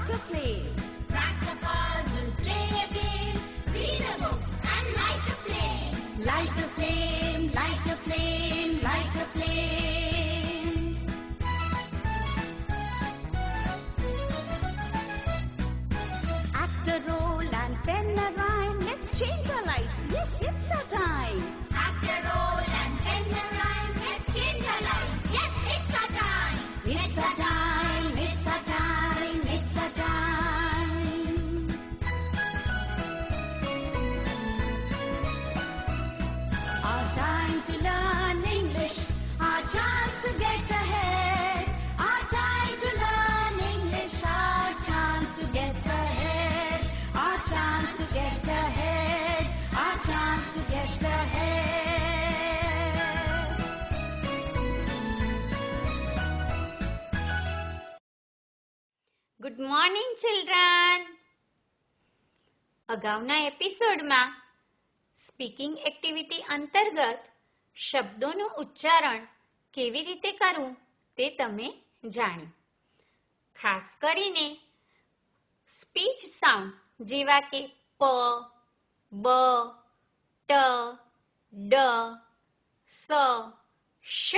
like to play. Crack the puzzle, play a game, read a book and light a flame. Light a flame, light a flame, light a flame. Act a role and pen a rhyme. Let's change our lives. Yes, it's our time. Act a role and pen a rhyme. Let's change our lives. Yes, it's our time. It's our time, it's our time, it's our time. Our time to learn English, our chance to get ahead. Our time to learn English, our chance to get ahead. Our chance to get ahead, our chance to get ahead. Good morning children. અગાઉના એપિસોડમાં speaking activity અંતર્ગત શબ્દોનું ઉચ્ચારણ કેવી રીતે કરવું તે તમે જાણ્યું. ખાસ કરીને સ્પીચ સાઉન્ડ જેવા કે પ, બ, ટ, ડ, સ, શ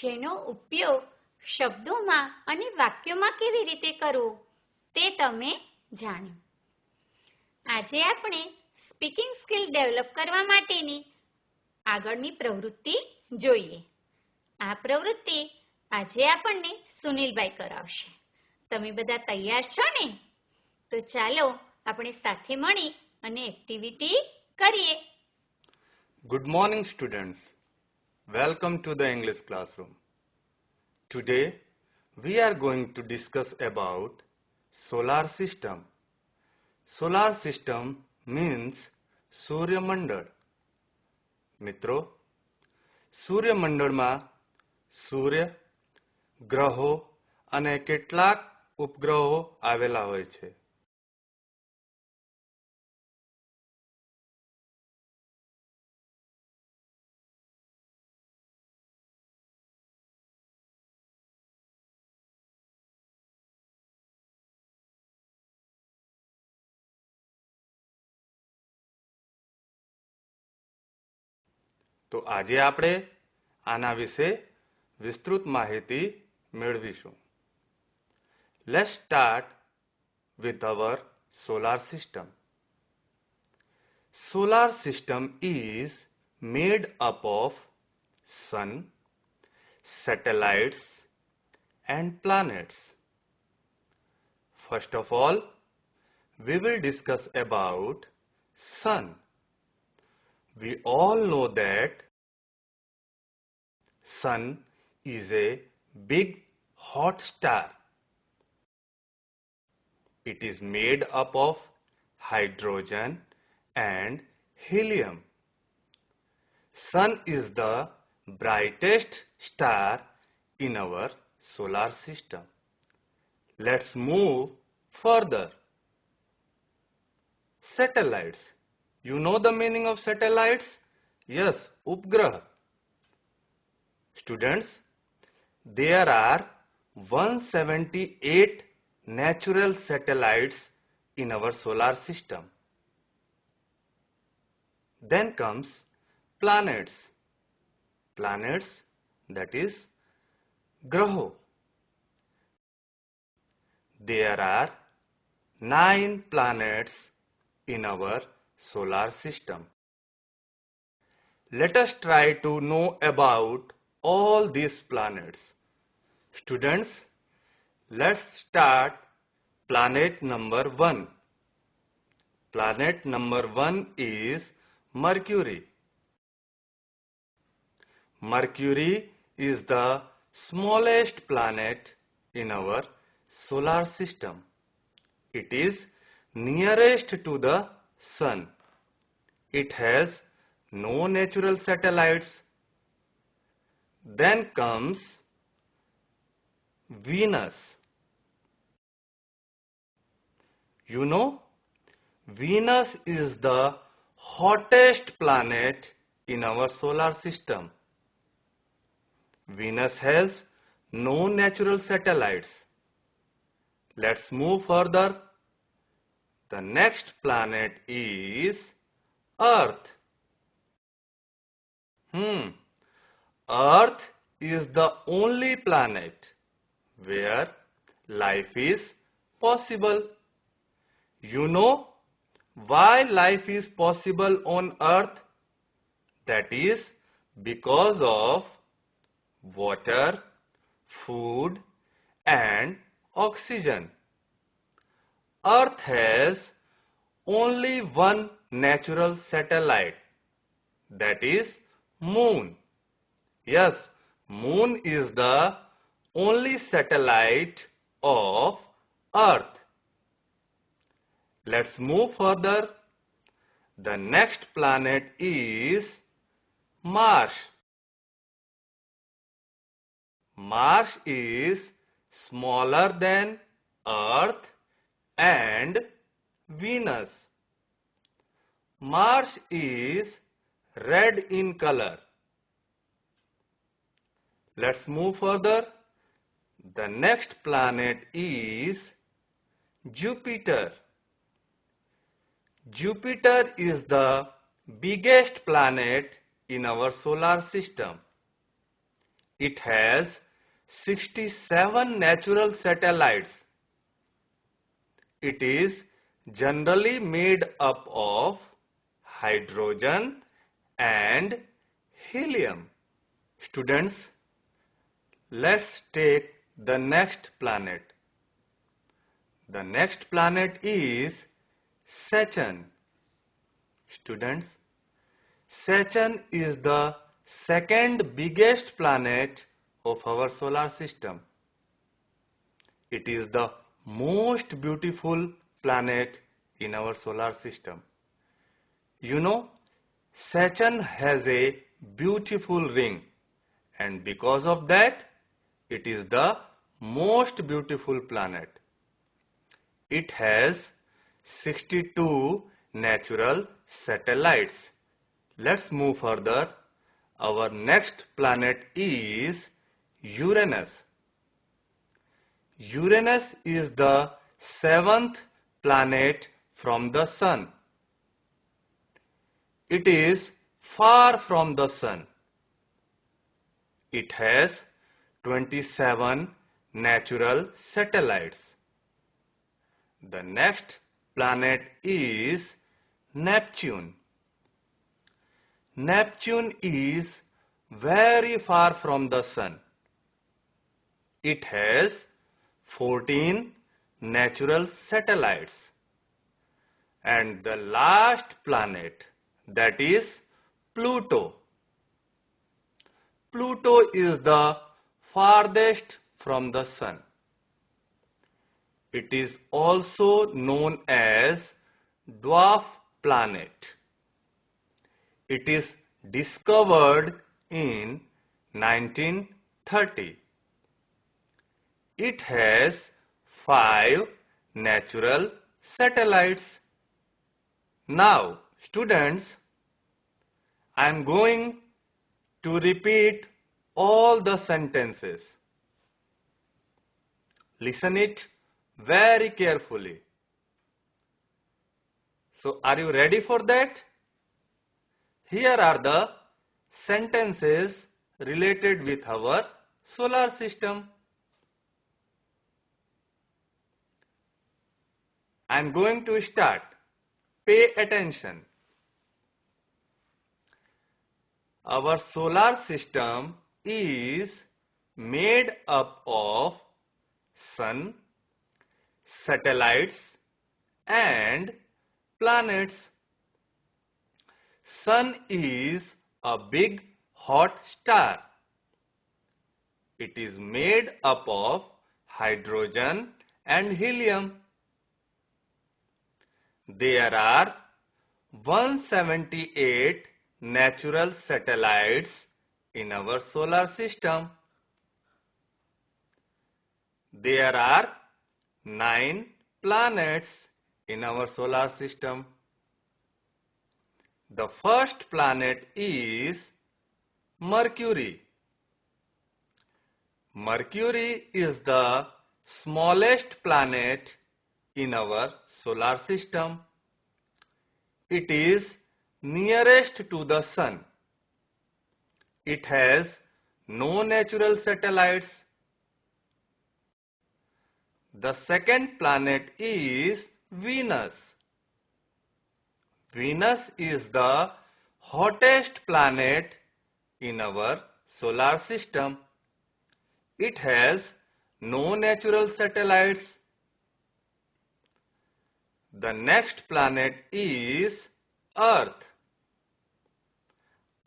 જેનો ઉપયોગ શબ્દોમાં અને વાક્યોમાં કેવી રીતે કરવો તે તમે જાણ્યું. આજે આપણે સ્પીકિંગ સ્કિલ ડેવલપ કરવા માટેની આગળની પ્રવૃત્તિ જોઈએ. આ પ્રવૃત્તિ આજે આપણને સુનિલભાઈ કરાવશે. તમે બધા તૈયાર છો ને? તો ચાલો આપણે સાથે મળી અને એક્ટિવિટી કરીએ. Good morning, students. Welcome to the English classroom. Today, we are going to discuss about solar system. Solar system means સૂર્યમંડળ. મિત્રો, સૂર્યમંડળમાં સૂર્ય, ગ્રહો અને કેટલાક ઉપગ્રહો આવેલા હોય છે. તો આજે આપણે આના વિશે વિસ્તૃત માહિતી મેળવીશું. Let's start with our solar system. Solar system is made up of sun, satellites and planets. First of all, we will discuss about sun. We all know that sun is a big hot star. It is made up of hydrogen and helium. Sun is the brightest star in our solar system. Let's move further. Satellites. You know the meaning of satellites? Yes, Upgrah. Students, there are 178 natural satellites in our solar system. Then comes planets. Planets, that is Graho. There are 9 planets in our solar system. Let us try to know about all these planets. Students, let's start planet number 1. Planet number 1 is Mercury. Mercury is the smallest planet in our solar system. It is nearest to the sun. It has no natural satellites. Then comes Venus. You know, Venus is the hottest planet in our solar system. Venus has no natural satellites. Let's move further. The next planet is Earth. Earth is the only planet where life is possible. You know why life is possible on Earth? That is because of water, food, and oxygen. Earth has only one natural satellite, that is Moon. Yes, Moon is the only satellite of Earth. Let's move further. The next planet is Mars. Mars is smaller than Earth and Venus. Mars is red in color. Let's move further. The next planet is Jupiter. Jupiter is the biggest planet in our solar system. It has 67 natural satellites. It is generally made up of hydrogen and helium. Students, let's take the next planet. The next planet is Saturn. Students, Saturn is the second biggest planet of our solar system. It is the most beautiful planet in our solar system. You know, Saturn has a beautiful ring, and because of that, it is the most beautiful planet. It has 62 natural satellites. Let's move further. Our next planet is Uranus. Uranus is the seventh planet from the Sun. It is far from the Sun. It has 27 natural satellites. The next planet is Neptune. Neptune is very far from the Sun. It has 14 natural satellites. And the last planet, that is Pluto. Pluto is the farthest from the Sun. It is also known as dwarf planet. It is discovered in 1930. It has 5 natural satellites. Now, students, I am going to repeat all the sentences. Listen it very carefully. So, are you ready for that? Here are the sentences related with our solar system. I am going to start. Pay attention. Our solar system is made up of Sun, satellites, and planets. Sun is a big hot star. It is made up of hydrogen and helium. There are 178 natural satellites in our solar system. There are 9 planets in our solar system. The first planet is Mercury. Mercury is the smallest planet in our solar system. It is nearest to the sun. It has no natural satellites. The second planet is Venus. Venus is the hottest planet in our solar system. It has no natural satellites. The next planet is Earth.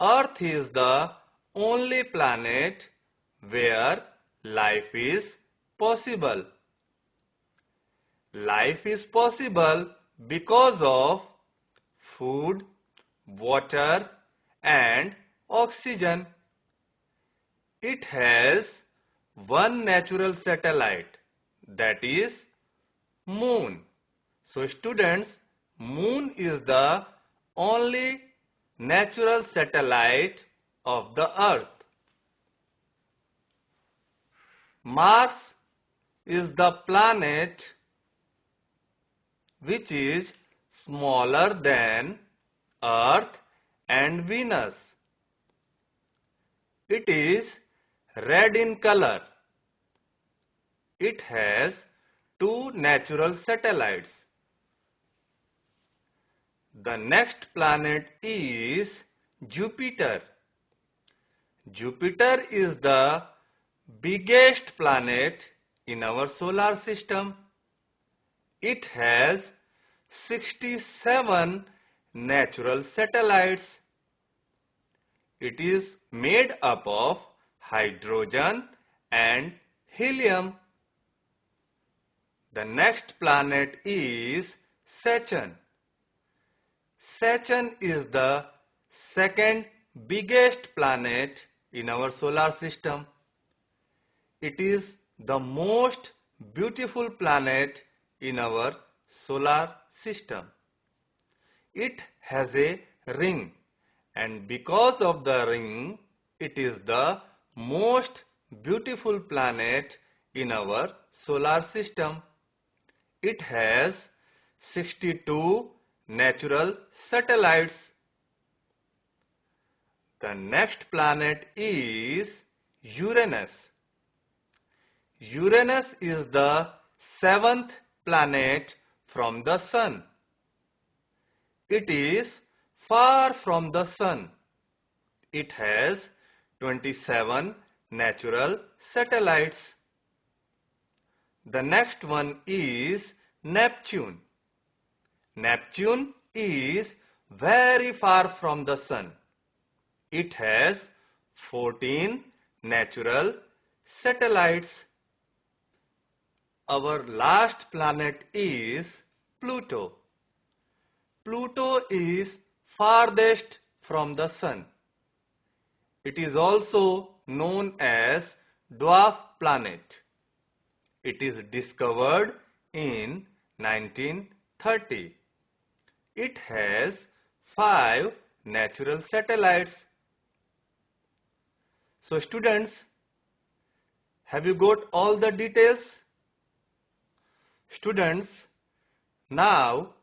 Earth is the only planet where life is possible. Life is possible because of food, water, and oxygen. It has one natural satellite, that is Moon. So students, Moon is the only natural satellite of the Earth. Mars is the planet which is smaller than Earth and Venus. It is red in color. It has two natural satellites. The next planet is Jupiter. Jupiter is the biggest planet in our solar system. It has 67 natural satellites. It is made up of hydrogen and helium. The next planet is Saturn. Saturn is the second biggest planet in our solar system. It is the most beautiful planet in our solar system. It has a ring, and because of the ring, it is the most beautiful planet in our solar system. It has 62 natural satellites. The next planet is Uranus. Uranus is the seventh planet from the sun. It is far from the sun. It has 27 natural satellites. The next one is Neptune. Neptune is very far from the sun. It has 14 natural satellites. Our last planet is Pluto. Pluto is farthest from the sun. It is also known as dwarf planet. It is discovered in 1930. It has 5 natural satellites. So students, have you got all the details? Students, now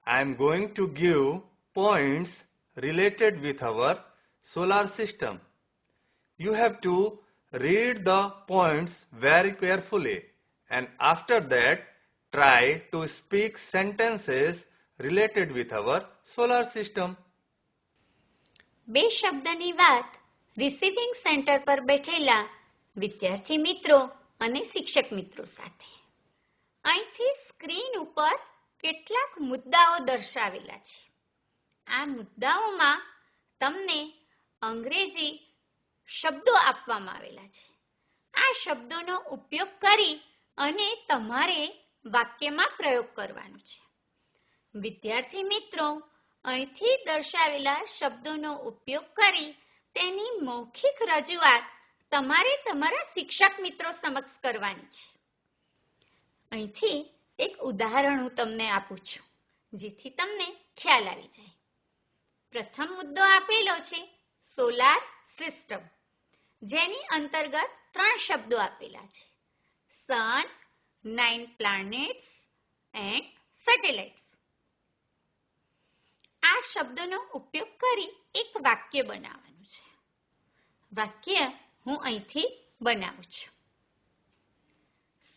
I am going to give points related with our solar system. You have to read the points very carefully, and after that try to speak sentences related with our solar system. બે શબ્દની વાત receiving centre પર બેઠેલા વિદ્યાર્થી મિત્રો અને શિક્ષક મિત્રો સાથે. અહીંથી સ્ક્રીન ઉપર કેટલાક મુદ્દાઓ દર્શાવેલા છે. આ મુદ્દાઓમાં તમને અંગ્રેજી શબ્દો આપવામાં આવેલા છે. આ શબ્દોનો ઉપયોગ કરી અને તમારે વાક્યમાં પ્રયોગ કરવાનો છે. વિદ્યાર્થી મિત્રો, અહીંથી દર્શાવેલા શબ્દોનો ઉપયોગ કરી તેની મૌખિક રજૂઆત તમારે તમારા શિક્ષક મિત્રો સમક્ષ કરવાની છે. અહીંથી એક ઉદાહરણ હું તમને આપું છું, જેથી તમને ખ્યાલ આવી જાય. પ્રથમ મુદ્દો આપેલો છે સોલાર સિસ્ટમ, જેની અંતર્ગત 3 શબ્દો આપેલા છે: સન, 9 planets and satellites. આ શબ્દનો ઉપયોગ કરી એક વાક્ય બનાવવાનું છે. વાક્ય હું અહીંથી બનાવું છું.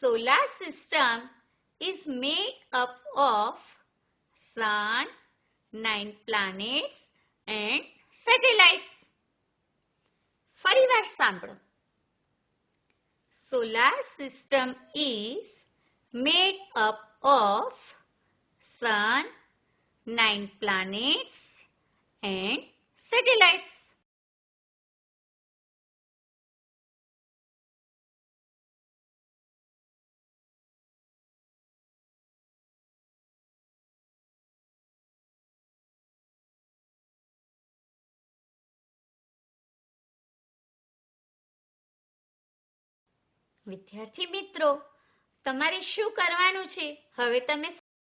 Solar system is made up of sun, 9 planets and satellites. ફરીવાર સાંભળો. Solar system is made up of sun, 9 planets and satellites. વિદ્યાર્થી મિત્રો, તમારે શું કરવાનું છે હવે તમે